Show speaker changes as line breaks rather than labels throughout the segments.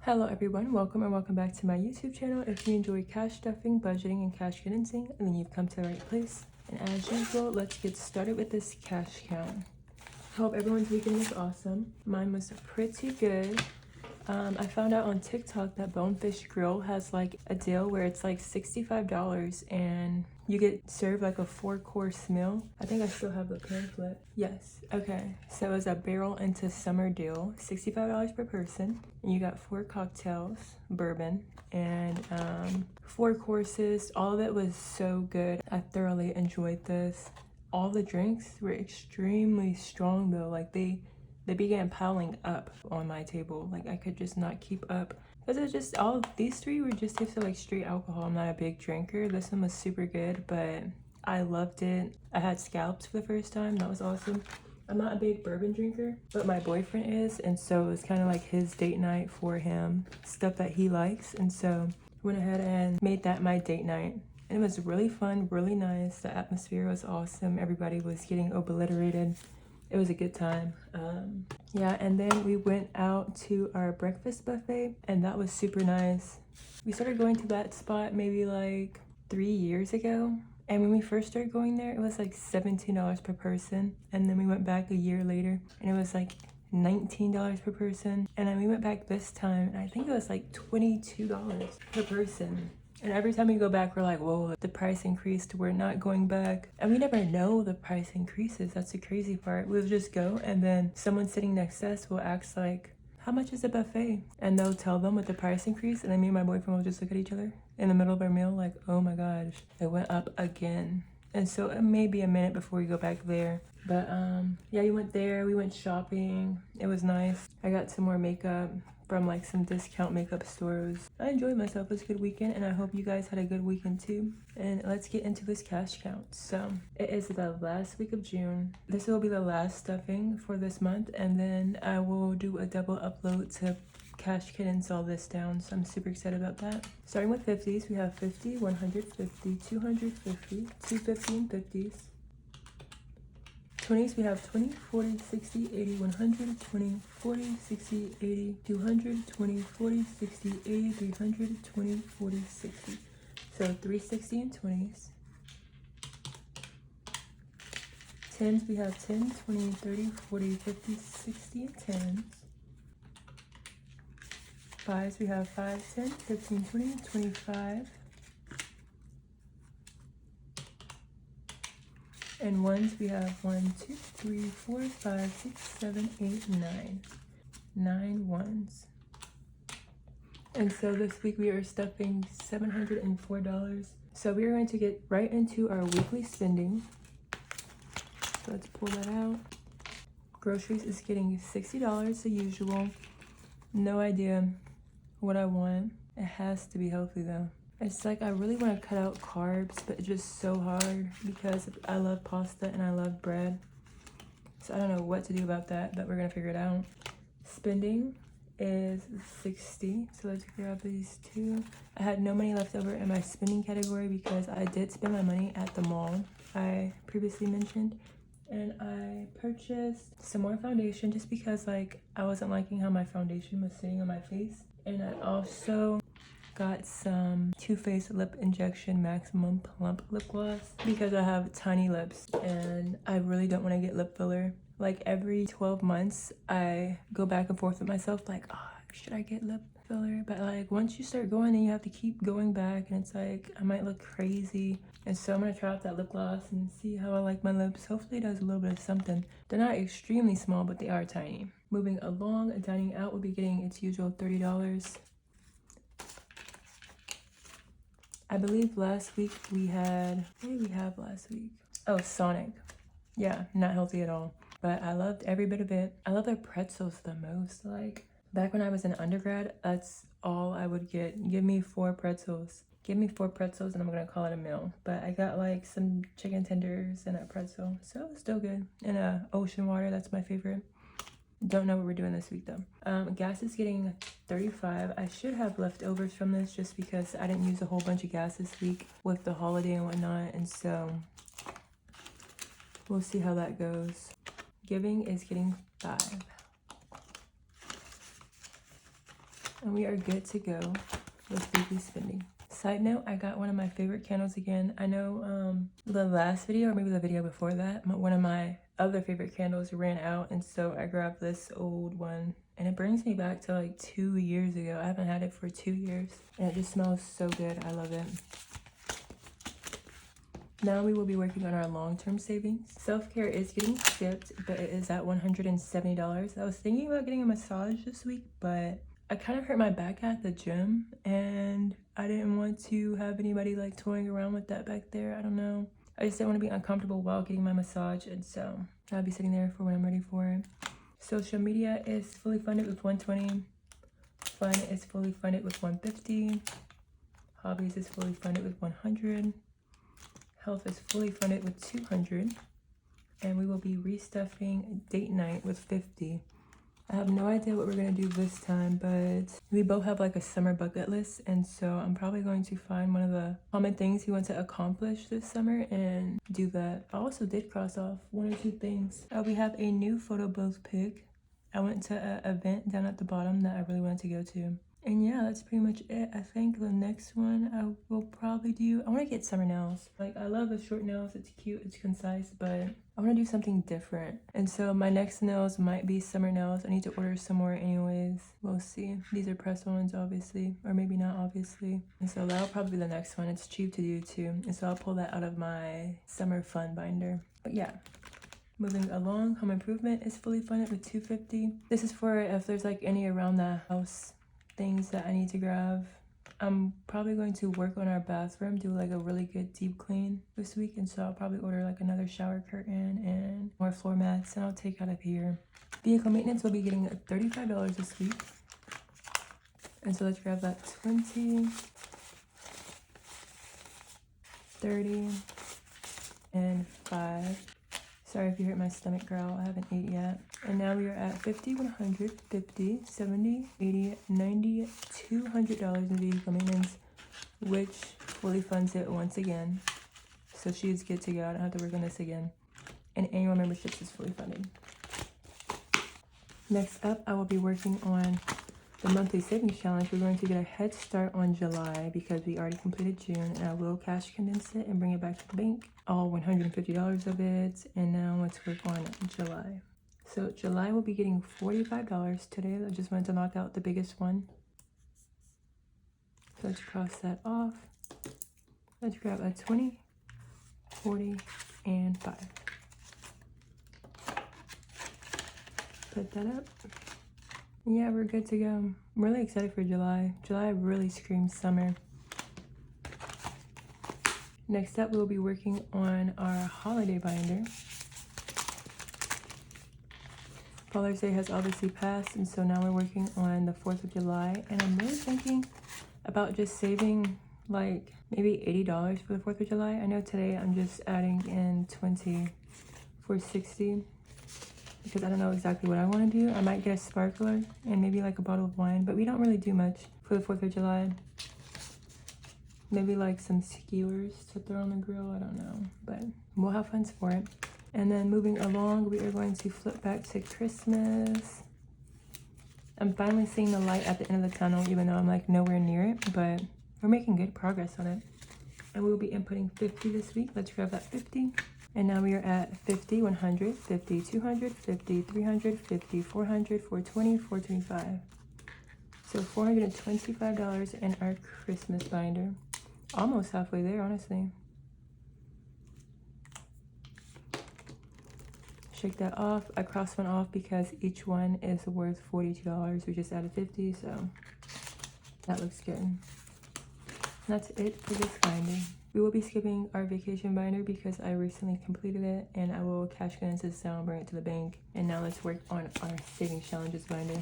Hello everyone, welcome and welcome back to my YouTube channel. If you enjoy cash stuffing, budgeting, and cash convincing, then you've come to the right place. And as usual, let's get started with this cash count. Hope everyone's weekend was awesome. Mine was pretty good. I found out on TikTok that Bonefish Grill has like a deal where it's like $65 and you get served like a 4-course meal. I think I still have the pamphlet. Yes. Okay. So it's a barrel into summer deal, $65 per person. And you got 4 cocktails, bourbon, and 4 courses. All of it was so good. I thoroughly enjoyed this. All the drinks were extremely strong though. Like they began piling up on my table. Like I could just not keep up. Because it was just, all of these 3 were just tasted like straight alcohol. I'm not a big drinker. This one was super good, but I loved it. I had scallops for the first time. That was awesome. I'm not a big bourbon drinker, but my boyfriend is. And so it was kind of like his date night for him. Stuff that he likes. And so I went ahead and made that my date night. And it was really fun, really nice. The atmosphere was awesome. Everybody was getting obliterated. It was a good time. Yeah, and then we went out to our breakfast buffet and that was super nice. We started going to that spot maybe like 3 years ago. And when we first started going there, it was like $17 per person. And then we went back a year later and it was like $19 per person. And then we went back this time and I think it was like $22 per person. And every time we go back, we're like, whoa, the price increased. We're not going back. And we never know the price increases. That's the crazy part. We'll just go and then someone sitting next to us will ask like, how much is the buffet? And they'll tell them what the price increase. And then me and my boyfriend will just look at each other in the middle of our meal like, oh my gosh, it went up again. And so it may be a minute before we go back there. But yeah, we went there. We went shopping. It was nice. I got some more makeup from like some discount makeup stores. I enjoyed myself. It was a good weekend and I hope you guys had a good weekend too. And let's get into this cash count. So it is the last week of June. This will be the last stuffing for this month and then I will do a double upload to cash condense all this down. So I'm super excited about that. Starting with 50s, we have 50, 150, 250, 250 and 50s. 20s, we have 20, 40, 60, 80, 100, 20, 40, 60, 80, 200, 20, 40, 60, 80, 300, 20, 40, 60. So 360 and 20s. 10s, we have 10, 20, 30, 40, 50, 60 and 10s. 5s, we have 5, 10, 15, 20, 25. And 1s, we have 1, 2, 3, 4, 5, 6, 7, 8, 9. 9 1s. And so this week we are stuffing $704. So we are going to get right into our weekly spending. So let's pull that out. Groceries is getting $60 the usual. No idea what I want. It has to be healthy though. It's like I really want to cut out carbs, but it's just so hard because I love pasta and I love bread. So I don't know what to do about that, but we're gonna figure it out. Spending is 60, so let's grab these 2. I had no money left over in my spending category because I did spend my money at the mall I previously mentioned. And I purchased some more foundation just because like I wasn't liking how my foundation was sitting on my face. And I also got some Too Faced Lip Injection Maximum Plump Lip Gloss because I have tiny lips and I really don't want to get lip filler. Like every 12 months, I go back and forth with myself like, oh, should I get lip filler? But like once you start going, then you have to keep going back and it's like, I might look crazy. And so I'm gonna try out that lip gloss and see how I like my lips. Hopefully it does a little bit of something. They're not extremely small, but they are tiny. Moving along, dining out will be getting its usual $30. I believe last week we had, what did we have last week? Oh, Sonic. Yeah, not healthy at all. But I loved every bit of it. I love their pretzels the most. Like, back when I was in undergrad, that's all I would get. Give me 4 pretzels. Give me 4 pretzels and I'm gonna call it a meal. But I got like some chicken tenders and a pretzel. So it was still good. And ocean water, that's my favorite. Don't know what we're doing this week though. Gas is getting 35. I should have leftovers from this just because I didn't use a whole bunch of gas this week with the holiday and whatnot. And so we'll see how that goes. Giving is getting 5. And we are good to go with weekly spending. Side note, I got one of my favorite candles again. I know the last video, or maybe the video before that, one of my other favorite candles ran out, and so I grabbed this old one, and it brings me back to like 2 years ago. I haven't had it for 2 years, and it just smells so good. I love it. Now we will be working on our long-term savings. Self-care is getting skipped, but it is at $170. I was thinking about getting a massage this week, but I kind of hurt my back at the gym, and I didn't want to have anybody like toying around with that back there. I don't know. I just didn't want to be uncomfortable while getting my massage, and so I'll be sitting there for when I'm ready for it. Social media is fully funded with $120. Fun is fully funded with $150. Hobbies is fully funded with $100. Health is fully funded with $200. And we will be restuffing date night with $50. I have no idea what we're gonna do this time, but we both have like a summer bucket list, and so I'm probably going to find one of the common things we want to accomplish this summer and do that. I also did cross off 1 or 2 things. We have a new photo booth pick. I went to an event down at the bottom that I really wanted to go to. And yeah, that's pretty much it. I think the next one I will probably do, I want to get summer nails. Like, I love the short nails, it's cute, it's concise, but I want to do something different. And so my next nails might be summer nails. I need to order some more anyways. We'll see. These are press-ons, obviously, or maybe not, obviously. And so that'll probably be the next one. It's cheap to do too. And so I'll pull that out of my summer fun binder. But yeah. Moving along, home improvement is fully funded with $250. This is for if there's like any around the house things that I need to grab. I'm probably going to work on our bathroom, do like a really good deep clean this week, and so I'll probably order like another shower curtain and more floor mats, and I'll take out of here. Vehicle maintenance will be getting $35 this week, and so let's grab that 20, 30, and 5. Sorry if you hurt my stomach, girl. I haven't ate yet. And now we are at $50, $100, $50, $70, $80, $90, $200 in vehicle maintenance, which fully funds it once again. So she is good to go. I don't have to work on this again. And annual memberships is fully funded. Next up, I will be working on the monthly savings challenge. We're going to get a head start on July because we already completed June, and I will cash condense it and bring it back to the bank, all $150 of it. And now let's work on July. So July will be getting $45 today. I just wanted to knock out the biggest one. So let's cross that off. Let's grab a 20, 40, and 5. Put that up. Yeah, we're good to go. I'm really excited for July. July really screams summer. Next up, we'll be working on our holiday binder. Father's Day has obviously passed, and so now we're working on the 4th of July. And I'm really thinking about just saving like maybe $80 for the 4th of July. I know today I'm just adding in 20 for 60 because I don't know exactly what I want to do. I might get a sparkler and maybe like a bottle of wine, but we don't really do much for the 4th of July. Maybe like some skewers to throw on the grill, I don't know, but we'll have fun for it. And then moving along, we are going to flip back to Christmas. I'm finally seeing the light at the end of the tunnel, even though I'm like nowhere near it, but we're making good progress on it. And we'll be inputting 50 this week. Let's grab that 50. And now we are at 50, 100, 50, 200, 50, 300, 50, 400, 420, 425. So $425 in our Christmas binder. Almost halfway there, honestly. Shake that off. I crossed one off because each one is worth $42. We just added 50, so that looks good. And that's it for this binder. We will be skipping our vacation binder because I recently completed it, and I will cash condense this down, bring it to the bank. And now let's work on our savings challenges binder.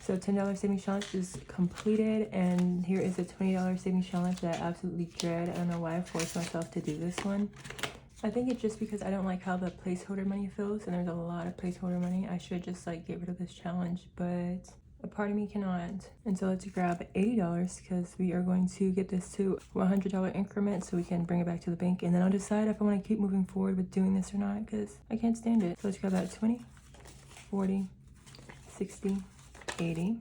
So $10 savings challenge is completed, and here is a $20 savings challenge that I absolutely dread. I don't know why I forced myself to do this one. I think it's just because I don't like how the placeholder money feels, and there's a lot of placeholder money. I should just like get rid of this challenge, but a part of me cannot. And so let's grab $80 because we are going to get this to $100 increments so we can bring it back to the bank, and then I'll decide if I want to keep moving forward with doing this or not because I can't stand it. So let's grab that 20, 40, 60, 80.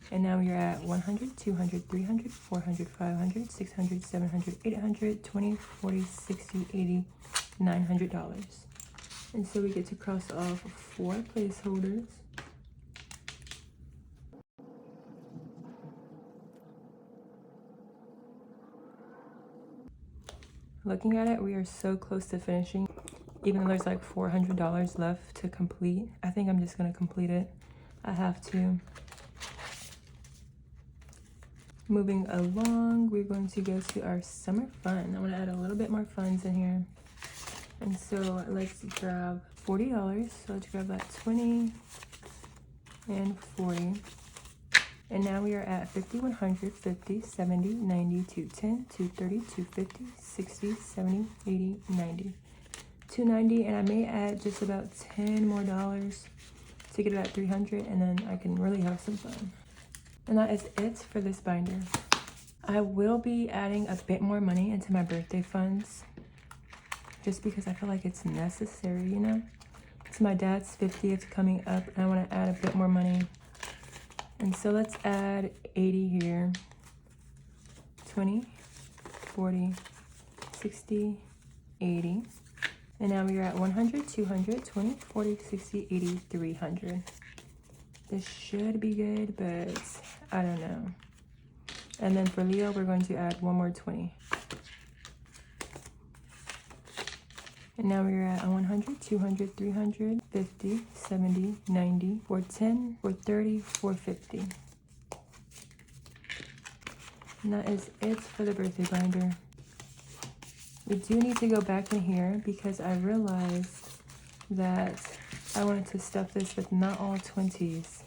And now we are at 100, 200, 300, 400, 500, 600, 700, 800, 20, 40, 60, 80, $900. And so we get to cross off 4 placeholders. Looking at it, we are so close to finishing. Even though there's like $400 left to complete, I think I'm just gonna complete it. I have to. Moving along, we're going to go to our summer fun. I want to add a little bit more funds in here. And so let's grab $40. So let's grab that 20 and 40. And now we are at 50, 100, 50, 70, 90, 210, 230, 250, 60, 70, 80, 90. 290, and I may add just about 10 more dollars to get it at 300, and then I can really have some fun. And that is it for this binder. I will be adding a bit more money into my birthday funds just because I feel like it's necessary, you know? It's my dad's 50th coming up, and I want to add a bit more money. And so let's add 80 here. 20, 40, 60, 80. And now we are at 100, 200, 20, 40, 60, 80, 300. This should be good, but I don't know. And then for Leo, we're going to add one more 20. And now we're at 100, 200, 300, 50, 70, 90, 410, 430, 450. And that is it for the birthday binder. We do need to go back in here because I realized that I wanted to stuff this with not all 20s.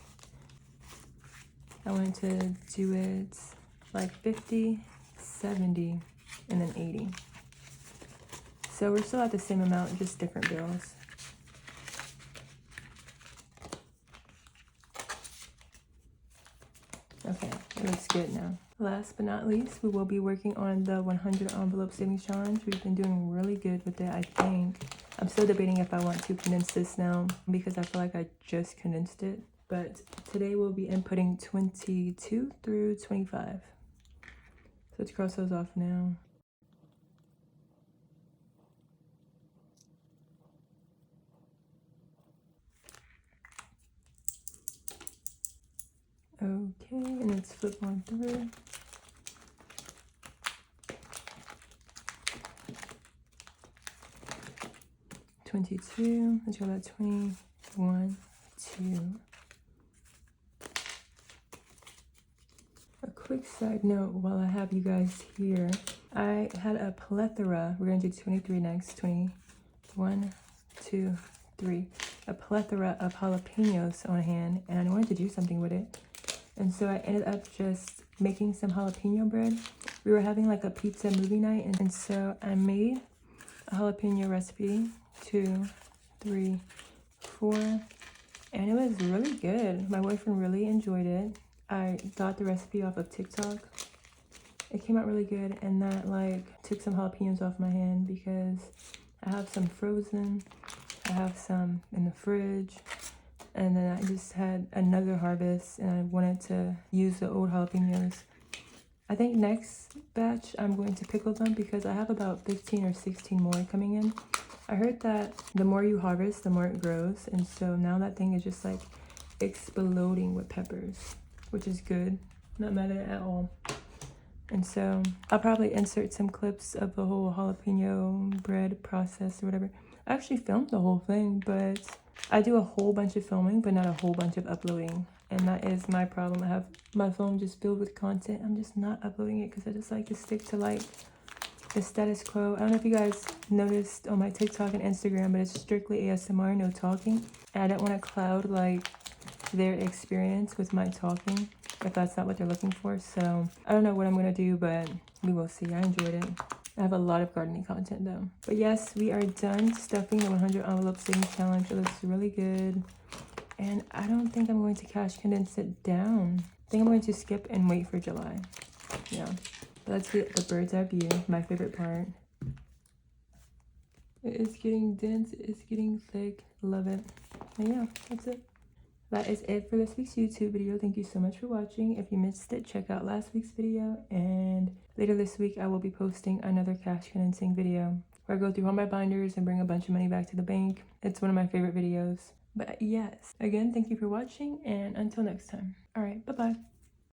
I wanted to do it like 50, 70, and then 80. So we're still at the same amount, just different bills. Okay, it looks good now. Last but not least, we will be working on the 100 envelope savings challenge. We've been doing really good with it, I think. I'm still debating if I want to condense this now because I feel like I just condensed it. But today we'll be inputting 22 through 25. So let's cross those off now. Okay, and let's flip on through. $22, let's go about 21, 2. A quick side note while I have you guys here, I had a plethora, we're gonna do 23 next, 21, 2, 3. A plethora of jalapenos on hand, and I wanted to do something with it. And so I ended up just making some jalapeno bread. We were having like a pizza movie night, and so I made a jalapeno recipe, 2, 3, 4, and it was really good. My boyfriend really enjoyed it. I got the recipe off of TikTok. It came out really good, and that like took some jalapenos off my hand because I have some frozen, I have some in the fridge, and then I just had another harvest and I wanted to use the old jalapenos. I think next batch I'm going to pickle them because I have about 15 or 16 more coming in. I heard that the more you harvest, the more it grows, and so now that thing is just like exploding with peppers, which is good. Not mad at it at all. And so I'll probably insert some clips of the whole jalapeno bread process or whatever. I actually filmed the whole thing, but I do a whole bunch of filming, but not a whole bunch of uploading. And that is my problem. I have my phone just filled with content. I'm just not uploading it because I just like to stick to like the status quo. I don't know if you guys noticed on my TikTok and Instagram, but it's strictly ASMR, no talking. And I don't want to cloud like their experience with my talking if that's not what they're looking for. So I don't know what I'm gonna do, but we will see. I enjoyed it. I have a lot of gardening content though. But yes, we are done stuffing the 100 envelope savings challenge. It looks really good. And I don't think I'm going to cash condense it down. I think I'm going to skip and wait for July. Yeah. But let's get the bird's eye view, my favorite part. It is getting dense, it's getting thick. Love it. And yeah, that's it. that is it for this week's YouTube video. Thank you so much for watching. If you missed it, check out last week's video, and later this week I will be posting another cash condensing video where I go through all my binders and bring a bunch of money back to the bank. It's one of my favorite videos. But yes, again, thank you for watching, and until next time. All right, bye-bye.